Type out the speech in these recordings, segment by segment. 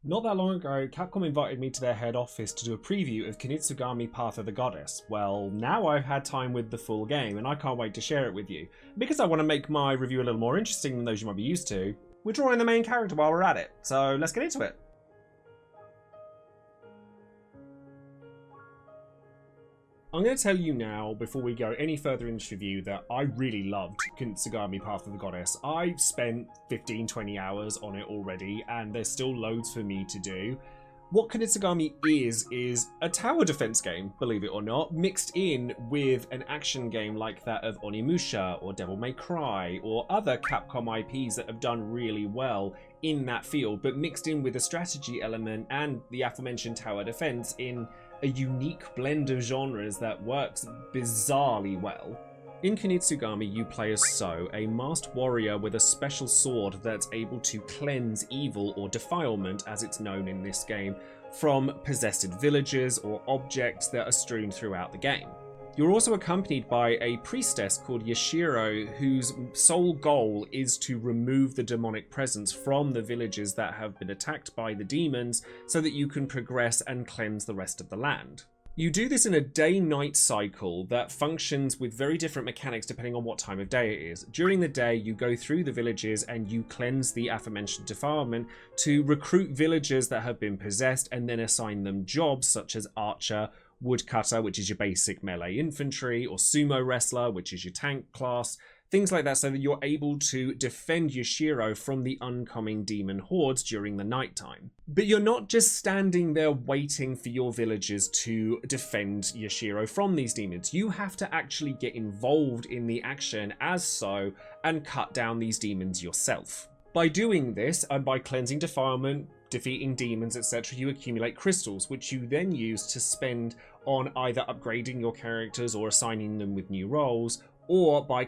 Not that long ago, Capcom invited me to their head office to do a preview of Kunitsu-Gami Path of the Goddess. Well, now I've had time with the full game, and I can't wait to share it with you. Because I want to make my review a little more interesting than those you might be used to, we're drawing the main character while we're at it, so let's get into it. I'm going to tell you now, before we go any further in this review, that I really loved Kunitsu-Gami Path of the Goddess. I've spent 15-20 hours on it already, and there's still loads for me to do. What Kunitsu-Gami is a tower defense game, believe it or not, mixed in with an action game like that of Onimusha or Devil May Cry or other Capcom IPs that have done really well in that field, but mixed in with a strategy element and the aforementioned tower defense in a unique blend of genres that works bizarrely well. In Kunitsu-Gami, you play as So, a masked warrior with a special sword that's able to cleanse evil or defilement, as it's known in this game, from possessed villagers or objects that are strewn throughout the game. You're also accompanied by a priestess called Yashiro, whose sole goal is to remove the demonic presence from the villages that have been attacked by the demons so that you can progress and cleanse the rest of the land. You do this in a day-night cycle that functions with very different mechanics depending on what time of day it is. During the day, you go through the villages and you cleanse the aforementioned defilement to recruit villagers that have been possessed and then assign them jobs such as archer, woodcutter, which is your basic melee infantry, or sumo wrestler, which is your tank class, things like that, so that you're able to defend Yashiro from the oncoming demon hordes during the nighttime. But you're not just standing there waiting for your villagers to defend Yashiro from these demons. You have to actually get involved in the action as So and cut down these demons yourself. By doing this, and by cleansing defilement, defeating demons, etc., you accumulate crystals, which you then use to spend on either upgrading your characters or assigning them with new roles, or by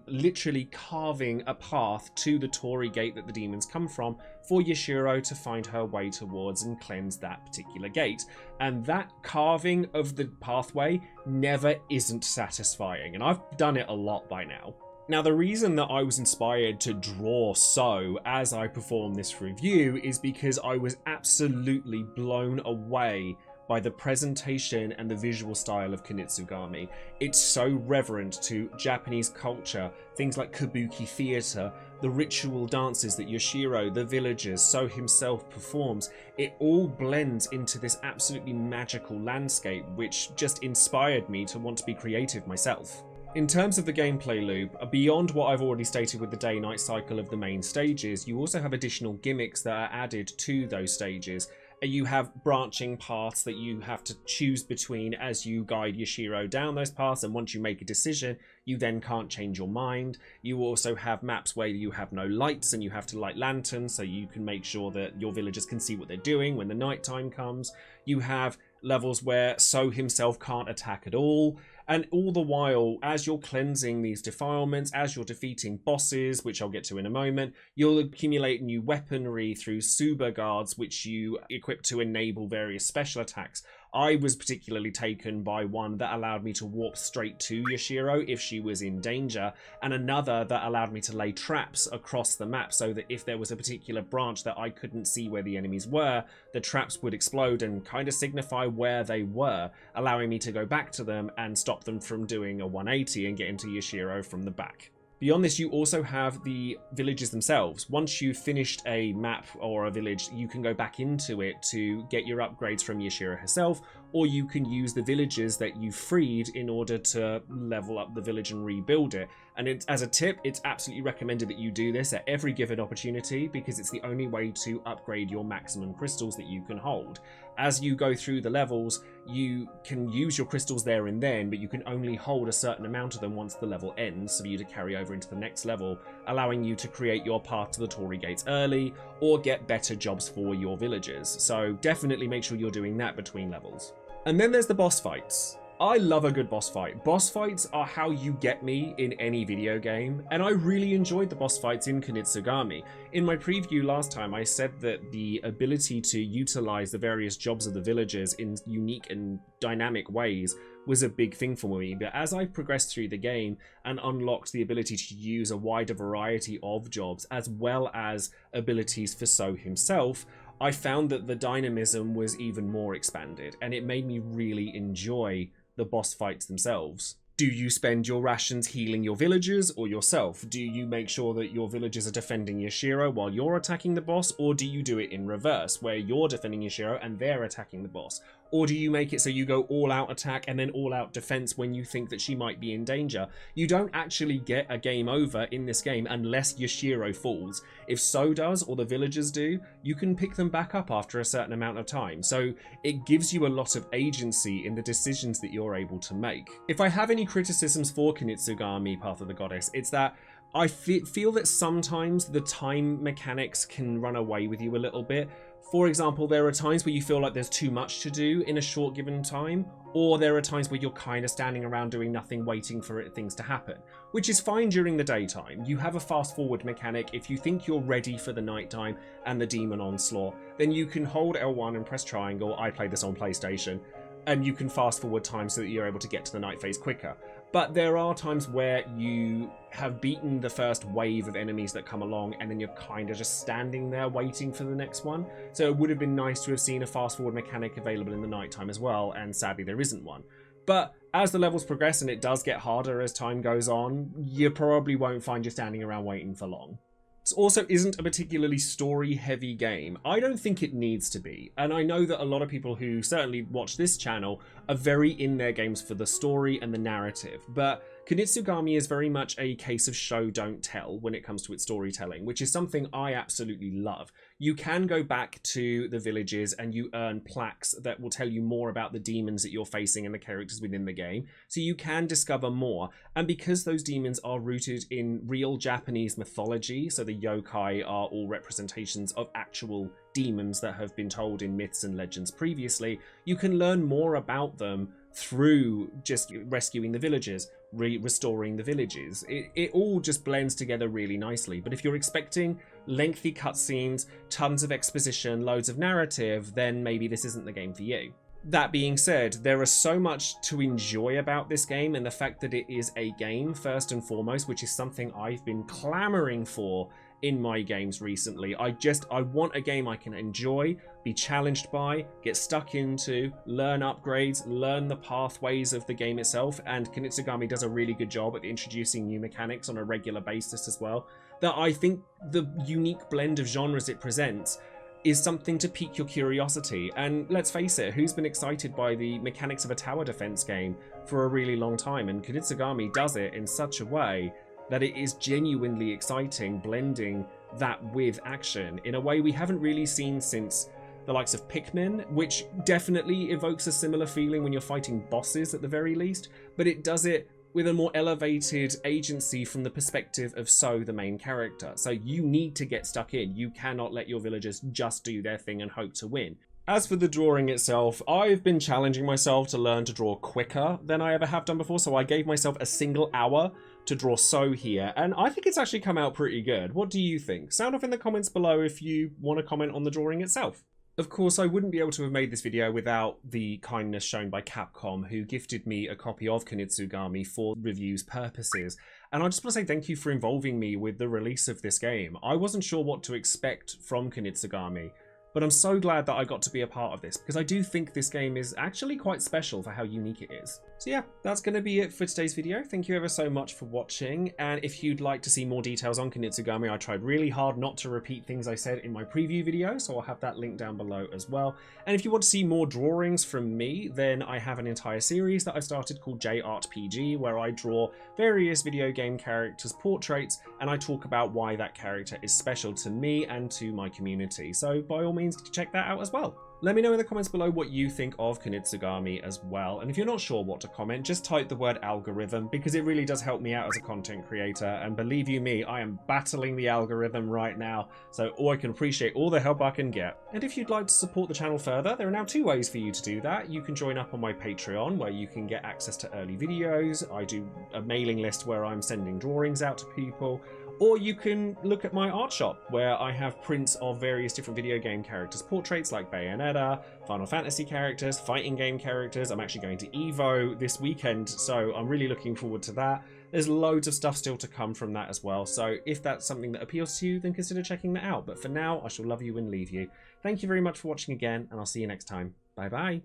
literally carving a path to the Torii gate that the demons come from for Yashiro to find her way towards and cleanse that particular gate. And that carving of the pathway never isn't satisfying, and I've done it a lot by now. Now, the reason that I was inspired to draw So as I perform this review is because I was absolutely blown away by the presentation and the visual style of Kunitsu-Gami. It's so reverent to Japanese culture, things like kabuki theatre, the ritual dances that Yashiro, the villagers, So himself performs. It all blends into this absolutely magical landscape, which just inspired me to want to be creative myself. In terms of the gameplay loop, beyond what I've already stated with the day-night cycle of the main stages, you also have additional gimmicks that are added to those stages. You have branching paths that you have to choose between as you guide Yashiro down those paths, and once you make a decision, you then can't change your mind. You also have maps where you have no lights and you have to light lanterns so you can make sure that your villagers can see what they're doing when the nighttime comes. You have levels where So himself can't attack at all. And all the while, as you're cleansing these defilements, as you're defeating bosses, which I'll get to in a moment, you'll accumulate new weaponry through Tsuba guards, which you equip to enable various special attacks. I was particularly taken by one that allowed me to warp straight to Yashiro if she was in danger, and another that allowed me to lay traps across the map so that if there was a particular branch that I couldn't see where the enemies were, the traps would explode and kind of signify where they were, allowing me to go back to them and stop them from doing a 180 and get into Yashiro from the back. Beyond this, you also have the villages themselves. Once you've finished a map or a village, you can go back into it to get your upgrades from Yashiro herself, or you can use the villages that you freed in order to level up the village and rebuild it. And as a tip, it's absolutely recommended that you do this at every given opportunity because it's the only way to upgrade your maximum crystals that you can hold. As you go through the levels, you can use your crystals there and then, but you can only hold a certain amount of them once the level ends for you to carry over into the next level, allowing you to create your path to the Torii gates early or get better jobs for your villagers. So definitely make sure you're doing that between levels. And then there's the boss fights. I love a good boss fight. Boss fights are how you get me in any video game, and I really enjoyed the boss fights in Kunitsu-Gami. In my preview last time, I said that the ability to utilize the various jobs of the villagers in unique and dynamic ways was a big thing for me, but as I progressed through the game and unlocked the ability to use a wider variety of jobs as well as abilities for So himself, I found that the dynamism was even more expanded, and it made me really enjoy the boss fights themselves. Do you spend your rations healing your villagers or yourself? Do you make sure that your villagers are defending Yashiro while you're attacking the boss, or do you do it in reverse, where you're defending Yashiro and they're attacking the boss? Or do you make it so you go all-out attack and then all-out defense when you think that she might be in danger? You don't actually get a game over in this game unless Yashiro falls. If So does, or the villagers do, you can pick them back up after a certain amount of time. So it gives you a lot of agency in the decisions that you're able to make. If I have any criticisms for Kunitsu-Gami, Path of the Goddess, it's that I feel that sometimes the time mechanics can run away with you a little bit. For example, there are times where you feel like there's too much to do in a short given time, or there are times where you're kind of standing around doing nothing, waiting for things to happen, which is fine during the daytime. You have a fast forward mechanic. If you think you're ready for the nighttime and the demon onslaught, then you can hold L1 and press triangle. I play this on PlayStation, and you can fast forward time so that you're able to get to the night phase quicker. But there are times where you have beaten the first wave of enemies that come along, and then you're kind of just standing there waiting for the next one. So it would have been nice to have seen a fast forward mechanic available in the nighttime as well, and sadly there isn't one. But as the levels progress and it does get harder as time goes on, you probably won't find you standing around waiting for long. This also isn't a particularly story-heavy game. I don't think it needs to be, and I know that a lot of people who certainly watch this channel are very in their games for the story and the narrative, but Kunitsu-Gami is very much a case of show don't tell when it comes to its storytelling, which is something I absolutely love. You can go back to the villages and you earn plaques that will tell you more about the demons that you're facing and the characters within the game, so you can discover more. And because those demons are rooted in real Japanese mythology, so the yokai are all representations of actual demons that have been told in myths and legends previously, you can learn more about them through just rescuing the villagers, restoring the villages. It all just blends together really nicely. But if you're expecting lengthy cutscenes, tons of exposition, loads of narrative, then maybe this isn't the game for you. That being said, there is so much to enjoy about this game, and the fact that it is a game first and foremost, which is something I've been clamoring for in my games recently. I want a game I can enjoy, be challenged by, get stuck into, learn upgrades, learn the pathways of the game itself, and Kunitsu-Gami does a really good job at introducing new mechanics on a regular basis as well. That I think the unique blend of genres it presents is something to pique your curiosity. And let's face it, who's been excited by the mechanics of a tower defense game for a really long time? And Kunitsu-Gami does it in such a way that it is genuinely exciting, blending that with action in a way we haven't really seen since the likes of Pikmin, which definitely evokes a similar feeling when you're fighting bosses at the very least, but it does it with a more elevated agency from the perspective of So, the main character. So you need to get stuck in. You cannot let your villagers just do their thing and hope to win. As for the drawing itself, I've been challenging myself to learn to draw quicker than I ever have done before, so I gave myself a single hour to draw So here, and I think it's actually come out pretty good. What do you think? Sound off in the comments below if you want to comment on the drawing itself. Of course, I wouldn't be able to have made this video without the kindness shown by Capcom, who gifted me a copy of Kunitsu-Gami for reviews purposes. And I just want to say thank you for involving me with the release of this game. I wasn't sure what to expect from Kunitsu-Gami, but I'm so glad that I got to be a part of this, because I do think this game is actually quite special for how unique it is. So yeah, that's going to be it for today's video. Thank you ever so much for watching, and if you'd like to see more details on Kunitsu-Gami, I tried really hard not to repeat things I said in my preview video, so I'll have that link down below as well. And if you want to see more drawings from me, then I have an entire series that I've started called JArtPG, where I draw various video game characters' portraits, and I talk about why that character is special to me and to my community. So by all means, check that out as well. Let me know in the comments below what you think of Kunitsu-Gami as well, and if you're not sure what to comment, just type the word algorithm, because it really does help me out as a content creator, and believe you me, I am battling the algorithm right now, so I can appreciate all the help I can get. And if you'd like to support the channel further, there are now 2 ways for you to do that. You can join up on my Patreon, where you can get access to early videos. I do a mailing list where I'm sending drawings out to people. Or you can look at my art shop, where I have prints of various different video game characters' portraits like Bayonetta, Final Fantasy characters, fighting game characters. I'm actually going to EVO this weekend, so I'm really looking forward to that. There's loads of stuff still to come from that as well. So if that's something that appeals to you, then consider checking that out. But for now, I shall love you and leave you. Thank you very much for watching again, and I'll see you next time. Bye bye.